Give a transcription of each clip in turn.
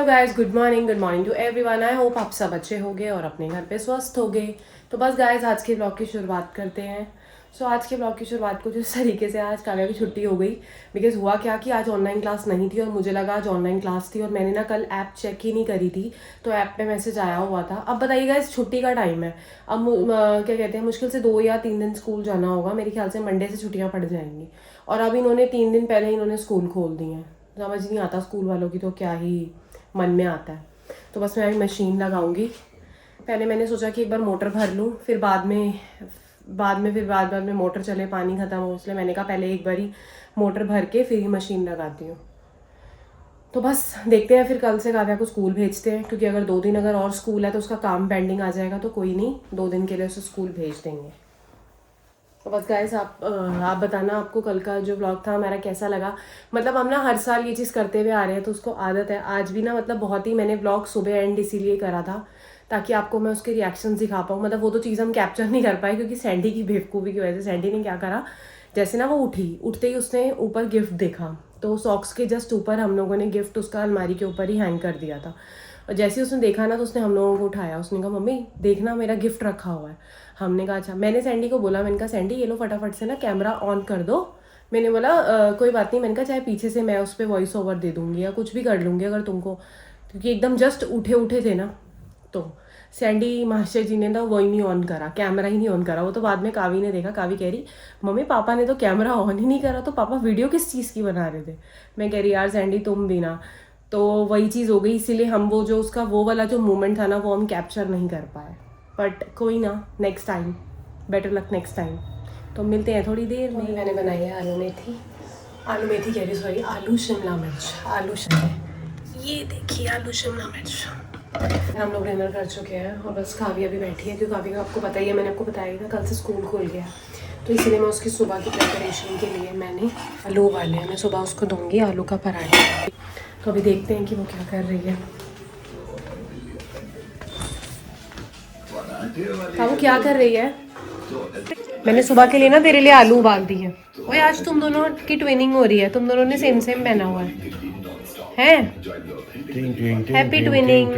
Guys, good morning to everyone. I hope आप सब अच्छे होंगे और अपने घर पे स्वस्थ होंगे। तो बस गाइस, आज के ब्लॉग की शुरुआत करते हैं। आज के ब्लॉग की शुरुआत कुछ इस तरीके से, आज काव्या की छुट्टी हो गई। बिकॉज हुआ क्या कि आज ऑनलाइन क्लास नहीं थी और मुझे लगा आज ऑनलाइन क्लास थी और मैंने ना कल ऐप चेक ही नहीं करी थी, तो ऐप पे मैसेज आया हुआ था। अब बताइए गाइस, छुट्टी का टाइम है। अब क्या कहते हैं, मुश्किल से 2 या 3 दिन स्कूल जाना होगा। मेरे ख्याल से मंडे से छुट्टियाँ पड़ जाएंगी और अब इन्होंने 3 दिन पहले इन्होंने स्कूल खोल दिए हैं। समझ नहीं आता स्कूल वालों की तो क्या ही मन में आता है। तो बस मैं अभी मशीन लगाऊंगी। पहले मैंने सोचा कि एक बार मोटर भर लूँ, फिर बाद में मोटर चले, पानी ख़त्म हो, इसलिए मैंने कहा पहले एक बार ही मोटर भर के फिर ही मशीन लगाती हूँ। तो बस देखते हैं, फिर कल से काव्या को स्कूल भेजते हैं, क्योंकि अगर 2 दिन अगर और स्कूल है तो उसका काम पेंडिंग आ जाएगा। तो कोई नहीं, 2 दिन के लिए उसे स्कूल भेज देंगे। तो बस गाइस, आप बताना आपको कल का जो व्लॉग था हमारा कैसा लगा। मतलब हम ना हर साल ये चीज़ करते हुए आ रहे हैं तो उसको आदत है। आज भी ना मतलब बहुत ही मैंने व्लॉग सुबह एंड इसीलिए करा था ताकि आपको मैं उसके रिएक्शन दिखा पाऊँ। मतलब वो तो चीज़ हम कैप्चर नहीं कर पाए क्योंकि सैंडी की बेवकूफ़ी की वजह से। सैंडी ने क्या करा, जैसे ना वो उठते ही उसने ऊपर गिफ्ट देखा, तो सॉक्स के जस्ट ऊपर हम लोगों ने गिफ्ट उसका अलमारी के ऊपर ही हैंग कर दिया था। और जैसे ही उसने देखा ना तो उसने हम लोगों को उठाया। उसने कहा मम्मी देखना मेरा गिफ्ट रखा हुआ है। हमने कहा अच्छा। मैंने सैंडी को बोला, मैंने कहा सैंडी ये लो फटाफट से ना कैमरा ऑन कर दो। मैंने बोला कोई बात नहीं, मैंने कहा चाहे पीछे से मैं उस पर वॉइस ओवर दे दूँगी या कुछ भी कर लूँगी अगर तुमको, क्योंकि एकदम जस्ट उठे थे ना। तो सैंडी मास्टर जी ने ना वही नहीं ऑन करा, कैमरा ही नहीं ऑन करा। वो तो बाद में कावी ने देखा। कावी कह रही मम्मी पापा ने तो कैमरा ऑन ही नहीं करा, तो पापा वीडियो किस चीज़ की बना रहे थे। मैं कह रही यार सैंडी तुम भी ना। तो वही चीज़ हो गई, इसीलिए हम वो जो उसका वो वाला जो मोमेंट था ना वो हम कैप्चर नहीं कर पाए। बट कोई ना, next time, better luck next time. तो मिलते हैं थोड़ी देर में। मैंने बनाई है आलू मेथी कह रही, सॉरी आलू शिमला मिर्च। ये देखिए आलू शिमला मिर्च। हम लोग डिनर कर चुके हैं और बस काव्या भी बैठी है, क्योंकि काव्या का आपको पता ही है, मैंने आपको बताया था कल से स्कूल खुल गया। तो इसीलिए मैं उसकी सुबह की प्रिपरेशन के लिए मैंने आलू उबाले हैं। मैं सुबह उसको दूंगी आलू का पराठा। तो अभी देखते हैं कि वो क्या कर रही है। वो क्या कर रही है? मैंने सुबह के लिए ना तेरे लिए आलू उबाल दी है। ओए आज तुम दोनों की ट्विनिंग हो रही है, तुम दोनों ने सेम सेम पहना हुआ है। Happy twinning.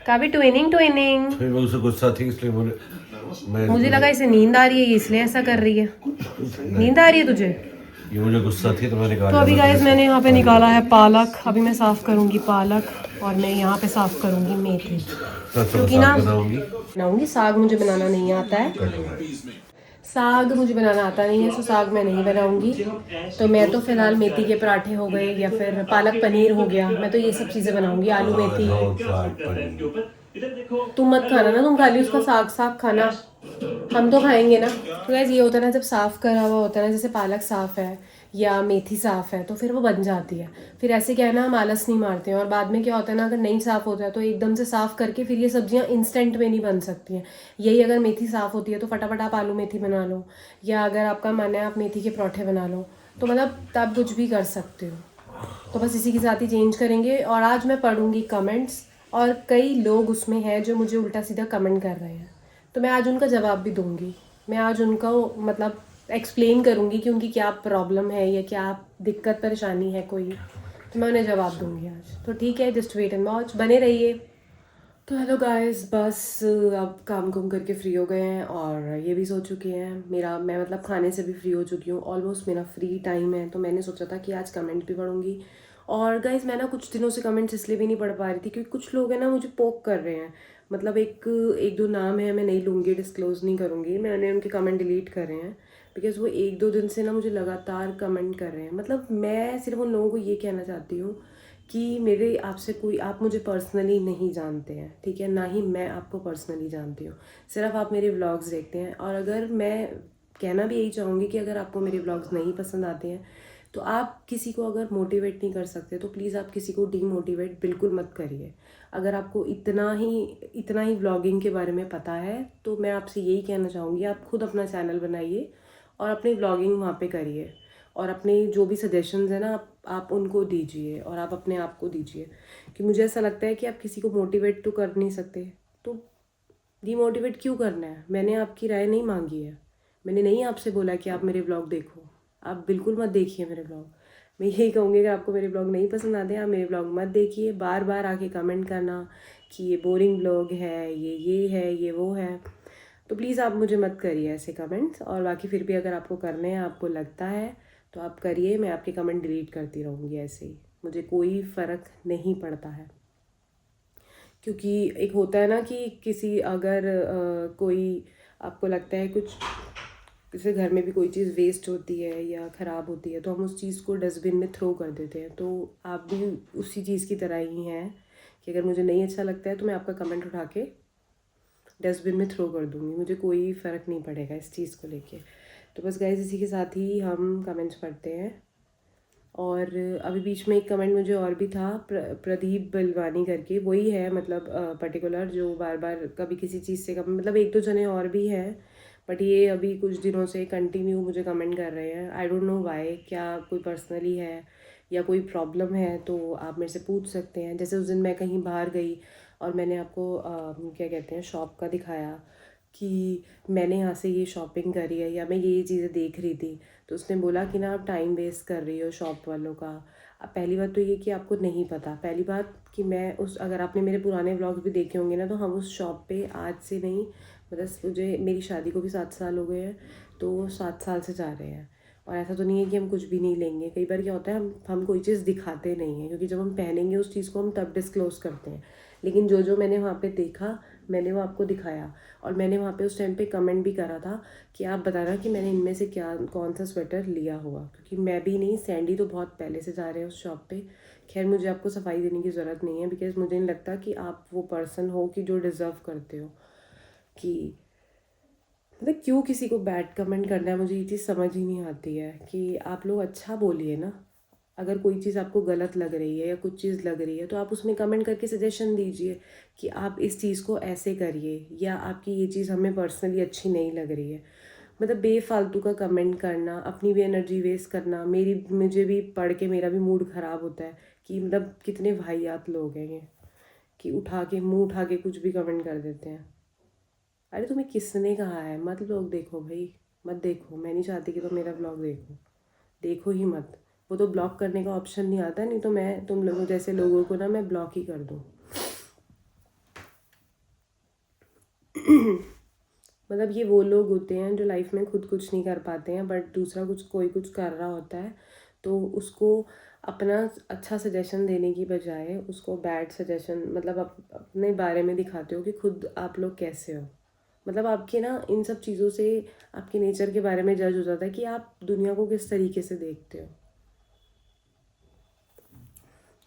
काफी ट्विनिंग। फिर वो उससे गुस्सा थी इसलिए मुझे लगा इसे नींद आ रही है इसलिए ऐसा कर रही है। नींद आ रही है तुझे? ये मुझे गुस्सा थी तो मैंने निकाला। तो अभी गाइस मैंने यहाँ पे निकाला है पालक। अभी मैं साफ़ करूँगी पालक और मैं यहाँ पे साफ़ करूँगी मेथी, क्योंकि ना बनाऊँगी। साग मुझे बनाना नहीं आता है, साग मुझे बनाना आता नहीं है, तो साग मैं नहीं बनाऊँगी। तो मैं तो फिलहाल मेथी के पराठे हो गए या फिर पालक पनीर हो गया, मैं तो ये सब चीज़ें बनाऊँगी। आलू मेथी। तुम मत खाना ना, तुम खाली उसका साग खाना, हम तो खाएंगे ना। तो गैस ये होता है ना, जब साफ़ करा हुआ होता है ना, जैसे पालक साफ़ है या मेथी साफ़ है तो फिर वो बन जाती है। फिर ऐसे क्या है ना, हम आलस नहीं मारते हैं। और बाद में क्या होता है ना, अगर नहीं साफ़ होता है तो एकदम से साफ़ करके फिर ये सब्जियां इंस्टेंट में नहीं बन सकती हैं। यही अगर मेथी साफ़ होती है तो फटाफट आप आलू मेथी बना लो, या अगर आपका मन है आप मेथी के पराठे बना लो, तो मतलब तब कुछ भी कर सकते हो। तो बस इसी के साथ ही चेंज करेंगे। और आज मैं पढ़ूंगी कमेंट्स, और कई लोग उसमें हैं जो मुझे उल्टा सीधा कमेंट कर रहे हैं, तो मैं आज उनका जवाब भी दूंगी। मैं आज उनका मतलब एक्सप्लेन करूंगी कि उनकी क्या प्रॉब्लम है या क्या दिक्कत परेशानी है कोई, तो मैं उन्हें जवाब दूंगी आज। तो ठीक है, जस्ट वेट एंड वॉच, बने रहिए। तो हेलो गाइस, बस अब काम कुम करके फ्री हो गए हैं और ये भी सो चुके हैं। मैं मतलब खाने से भी फ्री हो चुकी हूँ। ऑलमोस्ट मेरा फ्री टाइम है, तो मैंने सोचा था कि आज कमेंट भी पढ़ूंगी। और गाइस मैं ना कुछ दिनों से कमेंट्स इसलिए भी नहीं पढ़ पा रही थी क्योंकि कुछ लोग हैं ना मुझे पोक कर रहे हैं। मतलब एक एक दो नाम है, मैं नहीं लूँगी, डिस्क्लोज़ नहीं करूँगी, मैंने उनके कमेंट डिलीट कर रहे हैं। बिकॉज़ वो 1-2 दिन से ना मुझे लगातार कमेंट कर रहे हैं। मतलब मैं सिर्फ उन लोगों को ये कहना चाहती हूँ कि मेरे आपसे कोई, आप मुझे पर्सनली नहीं जानते हैं, ठीक है, ना ही मैं आपको पर्सनली जानती हूँ। सिर्फ आप मेरे व्लॉग्स देखते हैं। और अगर मैं कहना भी यही चाहूँगी कि अगर आपको मेरे व्लॉग्स नहीं पसंद आते हैं तो आप किसी को अगर मोटिवेट नहीं कर सकते तो प्लीज़ आप किसी को डीमोटिवेट बिल्कुल मत करिए। अगर आपको इतना ही व्लॉगिंग के बारे में पता है तो मैं आपसे यही कहना चाहूँगी, आप खुद अपना चैनल बनाइए और अपनी व्लॉगिंग वहाँ पे करिए। और अपने जो भी सजेशंस हैं ना आप उनको दीजिए और आप अपने आप को दीजिए। कि मुझे ऐसा लगता है कि आप किसी को मोटिवेट तो कर नहीं सकते, तो डीमोटिवेट क्यों करना है? मैंने आपकी राय नहीं मांगी है, मैंने नहीं आपसे बोला कि आप मेरे ब्लॉग देखो, आप बिल्कुल मत देखिए मेरे ब्लॉग। मैं यही कहूँगी, अगर आपको मेरे ब्लॉग नहीं पसंद आते हैं आप मेरे ब्लॉग मत देखिए। बार बार आके कमेंट करना कि ये बोरिंग ब्लॉग है, ये है, ये वो है, तो प्लीज़ आप मुझे मत करिए ऐसे कमेंट्स। और बाकी फिर भी अगर आपको करने हैं, आपको लगता है तो आप करिए, मैं आपके कमेंट डिलीट करती रहूँगी ऐसे ही, मुझे कोई फ़र्क नहीं पड़ता है। क्योंकि एक होता है ना कि किसी अगर कोई आपको लगता है कुछ, जैसे घर में भी कोई चीज़ वेस्ट होती है या ख़राब होती है तो हम उस चीज़ को डस्टबिन में थ्रो कर देते हैं, तो आप भी उसी चीज़ की तरह ही हैं कि अगर मुझे नहीं अच्छा लगता है तो मैं आपका कमेंट उठा के डस्टबिन में थ्रो कर दूँगी, मुझे कोई फ़र्क नहीं पड़ेगा इस चीज़ को लेके। तो बस गाइस इसी के साथ ही हम कमेंट्स पढ़ते हैं। और अभी बीच में एक कमेंट मुझे और भी था, प्रदीप बलवानी करके, वही है मतलब पर्टिकुलर जो बार बार कभी किसी चीज़ से मतलब एक दो जने और भी हैं, बट ये अभी कुछ दिनों से कंटिन्यू मुझे कमेंट कर रहे हैं। आई डोंट नो वाई, क्या कोई पर्सनली है या कोई प्रॉब्लम है तो आप मेरे से पूछ सकते हैं। जैसे उस दिन मैं कहीं बाहर गई और मैंने आपको क्या कहते हैं शॉप का दिखाया कि मैंने यहाँ से ये शॉपिंग करी है या मैं ये चीज़ें देख रही थी, तो उसने बोला कि ना आप टाइम वेस्ट कर रही हो शॉप वालों का। अब पहली बात तो ये कि आपको नहीं पता, पहली बात कि मैं उस, अगर आपने मेरे पुराने व्लॉग्स भी देखे होंगे ना, तो हम उस शॉप पे आज से नहीं, मतलब मुझे मेरी शादी को भी 7 साल हो गए हैं, तो 7 साल से जा रहे हैं। और ऐसा तो नहीं है कि हम कुछ भी नहीं लेंगे, कई बार क्या होता है हम कोई चीज़ दिखाते नहीं हैं, क्योंकि जब हम पहनेंगे उस चीज़ को हम तब डिस्क्लोज़ करते हैं। लेकिन जो जो मैंने वहाँ पे देखा मैंने वो आपको दिखाया, और मैंने वहाँ पे उस टाइम पे कमेंट भी करा था कि आप बताना कि मैंने इनमें से क्या कौन सा स्वेटर लिया होगा, क्योंकि मैं भी नहीं, सैंडी तो बहुत पहले से जा रहे हैं उस शॉप पे। खैर मुझे आपको सफाई देने की ज़रूरत नहीं है, बिकॉज़ मुझे नहीं लगता कि आप वो पर्सन हो कि जो डिज़र्व करते हो कि, मतलब क्यों किसी को बैड कमेंट करना है, मुझे ये चीज़ समझ ही नहीं आती है। कि आप लोग अच्छा बोलिए ना, अगर कोई चीज़ आपको गलत लग रही है या कुछ चीज़ लग रही है तो आप उसमें कमेंट करके सजेशन दीजिए कि आप इस चीज़ को ऐसे करिए, या आपकी ये चीज़ हमें पर्सनली अच्छी नहीं लग रही है। मतलब बेफालतू का कमेंट करना, अपनी भी एनर्जी वेस्ट करना, मुझे भी पढ़ के मेरा भी मूड ख़राब होता है कि मतलब कितने वाहियात लोग हैं ये, कि उठा के मुंह उठा के कुछ भी कमेंट कर देते हैं। अरे तुम्हें किसने कहा है मत लोग देखो भाई, मत देखो, मैं नहीं चाहती कि तुम मेरा ब्लॉग देखो, देखो ही मत। वो तो ब्लॉक करने का ऑप्शन नहीं आता, नहीं तो मैं तुम लोगों जैसे लोगों को ना मैं ब्लॉक ही कर दूँ। मतलब ये वो लोग होते हैं जो लाइफ में खुद कुछ नहीं कर पाते हैं, बट दूसरा कोई कुछ कर रहा होता है तो उसको अपना अच्छा सजेशन देने की बजाय उसको बैड सजेशन, मतलब अपने बारे में दिखाते हो कि खुद आप लोग कैसे हो। मतलब आपके ना इन सब चीज़ों से आपके नेचर के बारे में जज हो जाता है कि आप दुनिया को किस तरीके से देखते हो।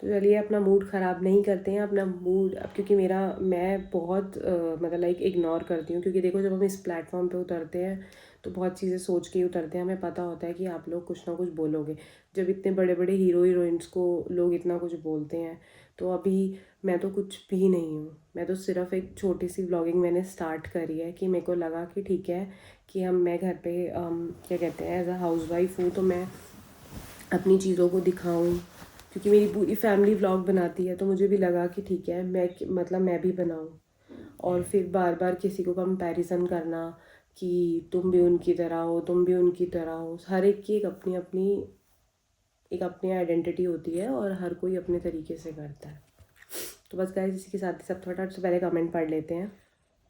तो चलिए अपना मूड ख़राब नहीं करते हैं, अपना मूड अब, क्योंकि मैं बहुत मतलब लाइक इग्नोर करती हूँ, क्योंकि देखो जब हम इस प्लेटफॉर्म पे उतरते हैं तो बहुत चीज़ें सोच के ही उतरते हैं, हमें पता होता है कि आप लोग कुछ ना कुछ बोलोगे। जब इतने बड़े बड़े हीरो हीरोइंस को लोग इतना कुछ बोलते हैं, तो अभी मैं तो कुछ भी नहीं हूँ, मैं तो सिर्फ एक छोटी सी व्लॉगिंग मैंने स्टार्ट करी है कि मेरे को लगा कि ठीक है कि मैं घर पे क्या कहते हैं एज अ हाउस वाइफ हूँ, तो मैं अपनी चीज़ों को दिखाऊं, क्योंकि मेरी पूरी फैमिली व्लॉग बनाती है, तो मुझे भी लगा कि ठीक है मैं भी बनाऊं। और फिर बार बार किसी को कंपैरिजन करना कि तुम भी उनकी तरह हो, तुम भी उनकी तरह हो, हर एक की एक अपनी आइडेंटिटी होती है और हर कोई अपने तरीके से करता है। तो बस गाइस इसी के साथ ही सब फटाफट से पहले कमेंट पढ़ लेते हैं।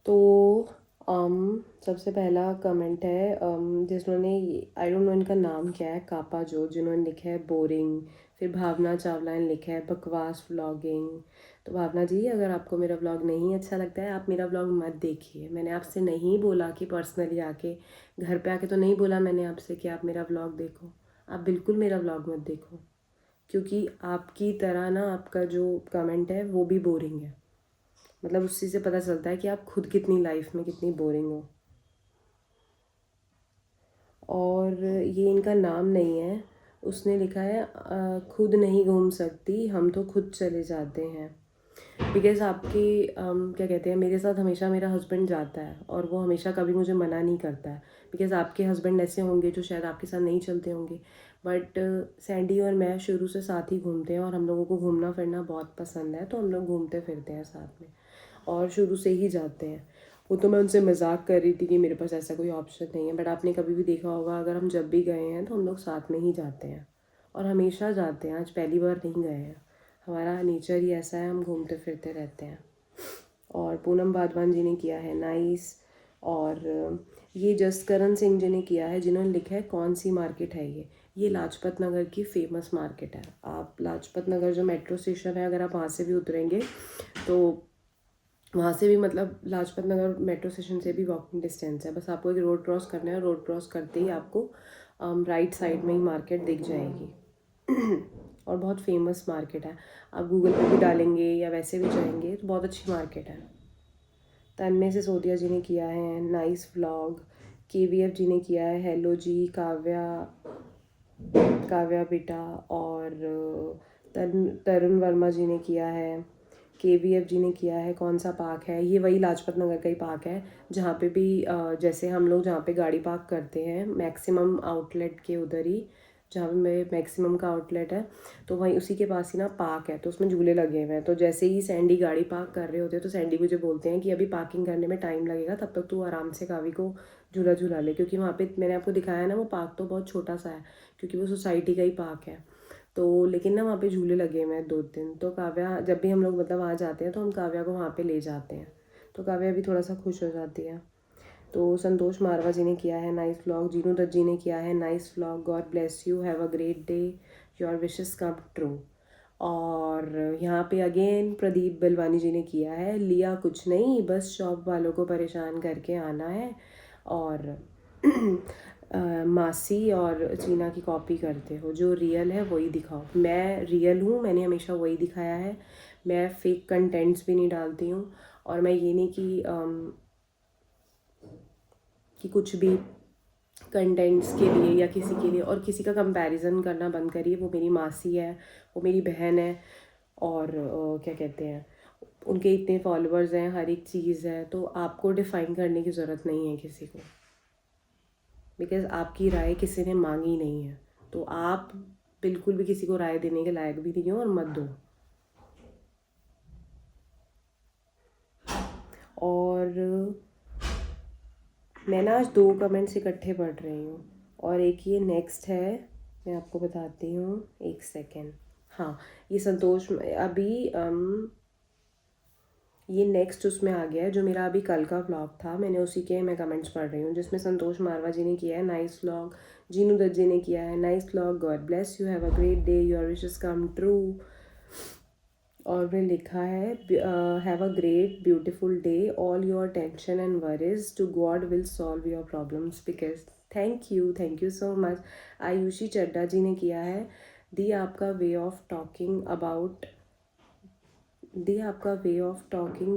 तो सबसे पहला कमेंट है जिन्होंने, आई डोंट नो इनका नाम क्या है, कापा जो, जिन्होंने लिखा है बोरिंग। फिर भावना चावला ने लिखा है बकवास व्लॉगिंग। तो भावना जी, अगर आपको मेरा व्लॉग नहीं अच्छा लगता है आप मेरा व्लॉग मत देखिए। मैंने आपसे नहीं बोला कि पर्सनली आके, घर पे आके तो नहीं बोला मैंने आपसे कि आप मेरा व्लॉग देखो। आप बिल्कुल मेरा व्लॉग मत देखो, क्योंकि आपकी तरह ना आपका जो कमेंट है वो भी बोरिंग है। मतलब उसी से पता चलता है कि आप खुद कितनी लाइफ में कितनी बोरिंग हो। और ये इनका नाम नहीं है, उसने लिखा है खुद नहीं घूम सकती, हम तो खुद चले जाते हैं। बिकॉज़ आपके क्या कहते हैं, मेरे साथ हमेशा मेरा हस्बैंड जाता है और वो हमेशा कभी मुझे मना नहीं करता है। बिकॉज़ आपके हस्बैंड ऐसे होंगे जो शायद आपके साथ नहीं चलते होंगे, बट सैंडी और मैं शुरू से साथ ही घूमते हैं और हम लोगों को घूमना फिरना बहुत पसंद है, तो हम लोग घूमते फिरते हैं साथ में और शुरू से ही जाते हैं। वो तो मैं उनसे मजाक कर रही थी कि मेरे पास ऐसा कोई ऑप्शन नहीं है, बट आपने कभी भी देखा होगा अगर हम जब भी गए हैं तो हम लोग साथ में ही जाते हैं और हमेशा जाते हैं, आज पहली बार नहीं गए हैं। हमारा नेचर ही ऐसा है, हम घूमते फिरते रहते हैं। और पूनम बादवान जी ने किया है नाइस। और ये जसकरण सिंह जी ने किया है, जिन्होंने लिखा है कौन सी मार्केट है ये लाजपत नगर की फेमस मार्केट है। आप लाजपत नगर जो मेट्रो स्टेशन है, अगर आप वहाँ से भी उतरेंगे तो वहाँ से भी मतलब लाजपत नगर मेट्रो स्टेशन से भी वॉकिंग डिस्टेंस है। बस आपको एक रोड क्रॉस करना है, रोड क्रॉस करते ही आपको राइट साइड में ही मार्केट दिख जाएगी। और बहुत फेमस मार्केट है, आप गूगल पे भी डालेंगे या वैसे भी जाएंगे तो बहुत अच्छी मार्केट है। तन्मय सिसोदिया जी ने किया है नाइस व्लॉग। KVF जी ने किया है हेलो जी। काव्या बेटा। और तरुण वर्मा जी ने किया है। KVF जी ने किया है कौन सा पार्क है, ये वही लाजपत नगर का ही पार्क है जहाँ पे भी जैसे हम लोग जहाँ पे गाड़ी पार्क करते हैं मैक्सिमम आउटलेट के उधर ही, जहाँ पे मेरे मैक्सिमम का आउटलेट है तो वहीं उसी के पास ही ना पार्क है, तो उसमें झूले लगे हुए हैं। तो जैसे ही सैंडी गाड़ी पार्क कर रहे होते हैं तो सैंडी मुझे बोलते हैं कि अभी पार्किंग करने में टाइम लगेगा, तब तक तू आराम से कावी को झूला झूला ले, क्योंकि वहाँ पे मैंने आपको दिखाया ना वो पार्क तो बहुत छोटा सा है, क्योंकि वो सोसाइटी का ही पार्क है। तो लेकिन ना वहाँ पे झूले लगे हुए हैं 2 दिन, तो काव्या जब भी हम लोग मतलब वहाँ जाते हैं तो हम काव्या को वहाँ पे ले जाते हैं, तो काव्या भी थोड़ा सा खुश हो जाती है। तो संतोष मारवा जी ने किया है नाइस व्लॉग। जीनू दत्त जी ने किया है nice vlog. God bless you, have a great day, your wishes come true. और यहाँ पे अगेन प्रदीप बिलवानी जी ने किया है लिया कुछ नहीं, बस शॉप वालों को परेशान करके आना है और मासी और चीना की कॉपी करते हो, जो रियल है वही दिखाओ। मैं रियल हूँ, मैंने हमेशा वही दिखाया है, मैं फेक कंटेंट्स भी नहीं डालती हूँ। और मैं ये नहीं कि कुछ भी कंटेंट्स के लिए या किसी के लिए और किसी का कंपैरिजन करना बंद करिए। वो मेरी मासी है, वो मेरी बहन है, और क्या कहते हैं, उनके इतने फॉलोअर्स हैं, हर एक चीज़ है, तो आपको डिफ़ाइन करने की ज़रूरत नहीं है किसी को, बिकॉज़ आपकी राय किसी ने मांगी नहीं है। तो आप बिल्कुल भी किसी को राय देने के लायक भी नहीं हो और मत दो। और मैं ना आज 2 कमेंट्स इकट्ठे पढ़ रही हूँ, और एक ये नेक्स्ट है, मैं आपको बताती हूँ, एक सेकेंड। हाँ, ये संतोष अभी ये नेक्स्ट उसमें आ गया है जो मेरा अभी कल का व्लॉग था, मैंने उसी के मैं कमेंट्स पढ़ रही हूँ, जिसमें संतोष मारवा जी ने किया है नाइस व्लॉग। जीनू दत्त जी ने किया है nice vlog, God bless you, have a great day, your wishes come true. और मैं लिखा है have a great beautiful day, all your tension and worries to God will solve your problems, because thank you so much. Ayushi Chadda ji ने किया है दी आपका way of talking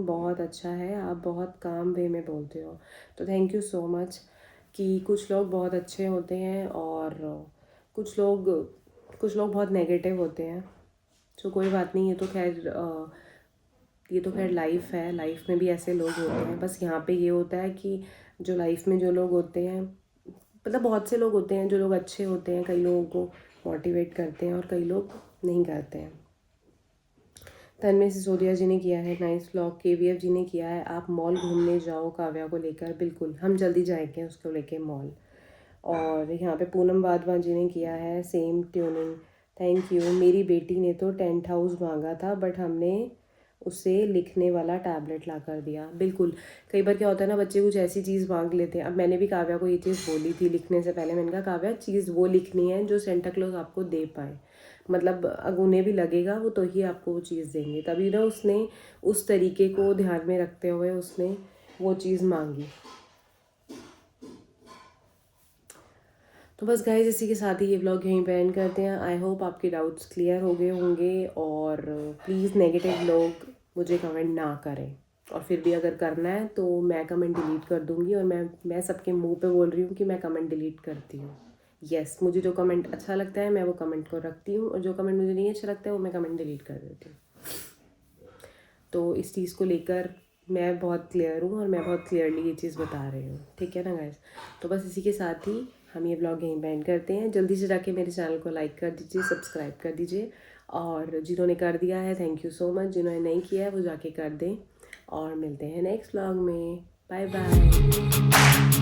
बहुत अच्छा है, आप बहुत काम वे में बोलते हो। तो थैंक यू सो मच। कि कुछ लोग बहुत अच्छे होते हैं और कुछ लोग बहुत नेगेटिव होते हैं, तो कोई बात नहीं, ये तो खैर लाइफ है, लाइफ में भी ऐसे लोग होते हैं। बस यहाँ पे ये होता है कि जो लाइफ में जो लोग होते हैं, मतलब बहुत से लोग होते हैं जो लोग अच्छे होते हैं, कई लोगों को मोटिवेट करते हैं और कई लोग नहीं करते हैं। तन्मय सिसोदिया जी ने किया है नाइस व्लॉग। KVF जी ने किया है आप मॉल घूमने जाओ काव्या को लेकर, बिल्कुल हम जल्दी जाएंगे उसको लेके मॉल। और यहाँ पे पूनम बादवान जी ने किया है सेम ट्यूनिंग, थैंक यू। मेरी बेटी ने तो टेंट हाउस मांगा था बट हमने उसे लिखने वाला टैबलेट ला कर दिया। बिल्कुल, कई बार क्या होता है ना, बच्चे कुछ ऐसी चीज़ मांग लेते हैं। अब मैंने भी काव्या को ये चीज़ बोली थी लिखने से पहले, मैंने कहा काव्या चीज़ वो लिखनी है जो सेंटा क्लॉज आपको दे पाए, मतलब अब उन्हें भी लगेगा वो तो ही आपको वो चीज़ देंगे। तभी ना उसने उस तरीके को ध्यान में रखते हुए उसने वो चीज़ मांगी। तो बस गाइज इसी के साथ ही ये व्लॉग यहीं पे एंड करते हैं। आई होप आपके डाउट्स क्लियर हो गए होंगे, और प्लीज़ नेगेटिव लोग मुझे कमेंट ना करें, और फिर भी अगर करना है तो मैं कमेंट डिलीट कर दूँगी। और मैं सबके मुंह पे बोल रही हूँ कि मैं कमेंट डिलीट करती हूँ। यस, मुझे जो कमेंट अच्छा लगता है मैं वो कमेंट को रखती हूँ, और जो कमेंट मुझे नहीं अच्छा लगता है वो मैं कमेंट डिलीट कर देती हूँ। तो इस चीज़ को लेकर मैं बहुत क्लियर हूँ और मैं बहुत क्लियरली ये चीज़ बता रही हूँ, ठीक है ना गाइस। तो बस इसी के साथ ही हम ये ब्लॉग यहीं बैंड करते हैं। जल्दी से जाके मेरे चैनल को लाइक कर दीजिए, सब्सक्राइब कर दीजिए, और जिन्होंने कर दिया है थैंक यू सो मच, जिन्होंने नहीं किया है वो जाके कर दें। और मिलते हैं नेक्स्ट ब्लॉग में, बाय बाय।